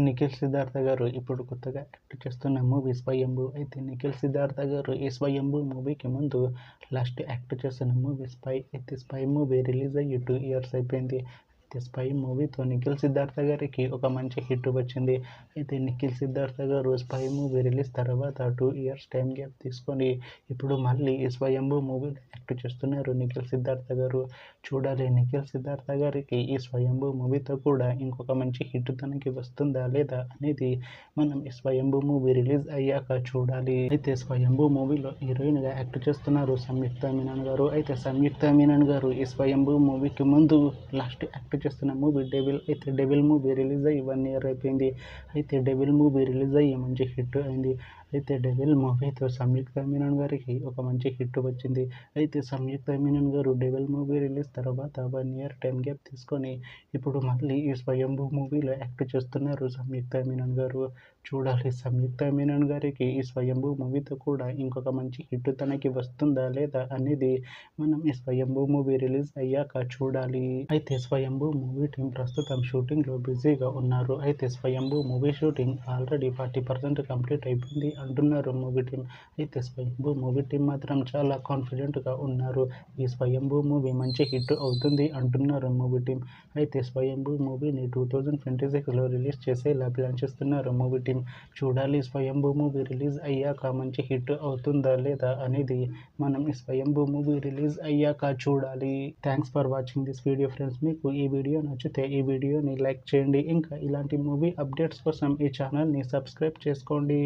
నిఖిల్ సిద్ధార్థ గారు ఇప్పుడు కొత్తగా యాక్ట్ చేస్తున్న మూవీ స్వయంభూ. అయితే నిఖిల్ సిద్ధార్థ గారు ఈ స్వయంభూ మూవీకి ముందు లాస్ట్ యాక్ట్ చేస్తున్న మూవీ స్పై. అయితే స్పై మూవీ రిలీజ్ అయ్యి 2 ఇయర్స్ అయిపోయింది. అయితే స్పై మూవీతో నిఖిల్ సిద్ధార్థ గారికి ఒక మంచి హిట్ వచ్చింది. అయితే నిఖిల్ సిద్ధార్థ గారు స్పై మూవీ రిలీజ్ తర్వాత 2 ఇయర్స్ టైం గ్యాప్ తీసుకొని ఇప్పుడు మళ్ళీ ఈ స్వయంభూ మూవీలో యాక్ట్ చేస్తున్నారు నిఖిల్ సిద్ధార్థ గారు. చూడాలి నిఖిల్ సిద్ధార్థ గారికి ఈ స్వయంభూ మూవీతో కూడా ఇంకొక మంచి హిట్ తనకి వస్తుందా లేదా అనేది మనం ఈ స్వయంభూ మూవీ రిలీజ్ అయ్యాక చూడాలి. అయితే స్వయంభూ మూవీలో హీరోయిన్గా యాక్ట్ చేస్తున్నారు సంయుక్త మీనన్ గారు. అయితే సంయుక్త మీనన్ గారు ఈ స్వయంభూ మూవీకి ముందు లాస్ట్ యాక్ట్ చేస్తున్న మూవీ డెవిల్. అయితే డెవిల్ మూవీ రిలీజ్ అయ్యి 1 ఇయర్ అయిపోయింది. అయితే డెవిల్ మూవీ రిలీజ్ అయ్యి మంచి హిట్ అయింది. అయితే డెవిల్ మూవీతో సంయుక్త మీనన్ గారికి ఒక మంచి హిట్ వచ్చింది. అయితే సంయుక్త మీనన్ గారు డెవిల్ మూవీ రిలీజ్ తర్వాత 1 ఇయర్ టైం గ్యాప్ తీసుకొని ఇప్పుడు మళ్ళీ ఈ స్వయంభూ మూవీలో యాక్ట్ చేస్తున్నారు సంయుక్త మీనన్ గారు. చూడాలి సంయుక్త మీనన్ గారికి ఈ స్వయంభూ మూవీతో కూడా ఇంకొక మంచి హిట్ తనకి వస్తుందా లేదా అనేది మనం ఈ స్వయంభూ మూవీ రిలీజ్ అయ్యాక చూడాలి. అయితే స్వయంభూ మూవీ టీం ప్రస్తుతం షూటింగ్లో బిజీగా ఉన్నారు. అయితే స్వయంభూ మూవీ షూటింగ్ ఆల్రెడీ 40% కంప్లీట్ అయిపోయింది అంటున్నారు మూవీ టీం. అయితే స్వయంభూ మూవీ టీం మాత్రం చాలా కాన్ఫిడెంట్గా ఉన్నారు. ఈ స్వయంభూ మూవీ మంచి హిట్ అవుతుంది అంటున్నారు మూవీ టీం. అయితే స్వయంభూ మూవీని 2026లో రిలీజ్ చేసేలా ప్లాన్ చేస్తున్నారు మూవీ టీం. చూడాలి స్వయంభూ మూవీ రిలీజ్ అయ్యాక మంచి హిట్ అవుతుందా లేదా అనేది మనం ఈ స్వయంభూ మూవీ రిలీజ్ అయ్యాక చూడాలి. Thanks for watching this video friends. మీకు ఈ వీడియో నచ్చితే ఈ వీడియోని లైక్ చేయండి. ఇంకా ఇలాంటి మూవీ అప్డేట్స్ కోసం ఈ ఛానల్ని సబ్స్క్రైబ్ చేసుకోండి.